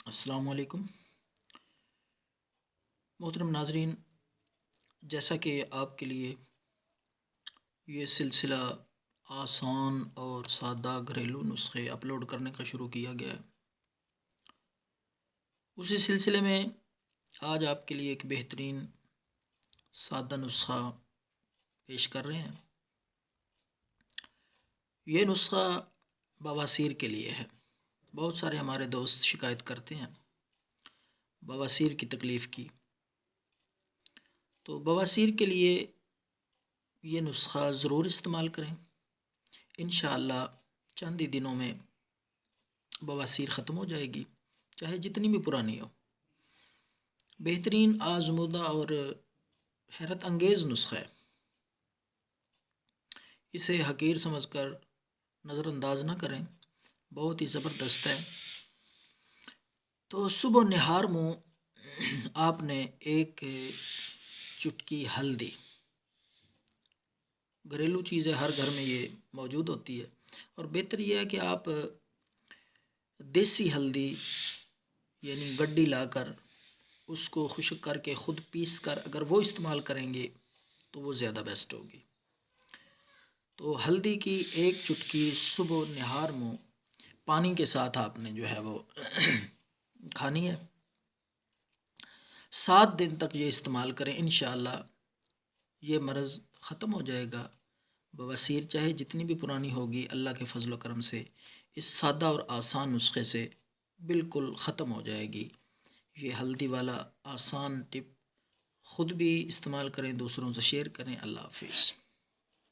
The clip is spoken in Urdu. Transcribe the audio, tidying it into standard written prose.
السلام علیکم محترم ناظرین، جیسا کہ آپ کے لیے یہ سلسلہ آسان اور سادہ گھریلو نسخے اپلوڈ کرنے کا شروع کیا گیا ہے، اسی سلسلے میں آج آپ کے لیے ایک بہترین سادہ نسخہ پیش کر رہے ہیں۔ یہ نسخہ بواسیر کے لیے ہے۔ بہت سارے ہمارے دوست شکایت کرتے ہیں بواسیر کی تکلیف کی، تو بواسیر کے لیے یہ نسخہ ضرور استعمال کریں۔ انشاءاللہ چند ہی دنوں میں بواسیر ختم ہو جائے گی، چاہے جتنی بھی پرانی ہو۔ بہترین آزمودہ اور حیرت انگیز نسخہ ہے، اسے حقیر سمجھ کر نظر انداز نہ کریں، بہت ہی زبردست ہے۔ تو صبح نہار منہ آپ نے ایک چٹکی ہلدی، گھریلو چیزیں ہر گھر میں یہ موجود ہوتی ہے، اور بہتر یہ ہے کہ آپ دیسی ہلدی یعنی گڈی لا کر اس کو خشک کر کے خود پیس کر اگر وہ استعمال کریں گے تو وہ زیادہ بیسٹ ہوگی۔ تو ہلدی کی ایک چٹکی صبح نہار منہ پانی کے ساتھ آپ نے جو ہے وہ کھانی ہے۔ 7 دن تک یہ استعمال کریں، انشاءاللہ یہ مرض ختم ہو جائے گا۔ بواسیر چاہے جتنی بھی پرانی ہوگی، اللہ کے فضل و کرم سے اس سادہ اور آسان نسخے سے بالکل ختم ہو جائے گی۔ یہ ہلدی والا آسان ٹپ خود بھی استعمال کریں، دوسروں سے شیئر کریں۔ اللہ حافظ۔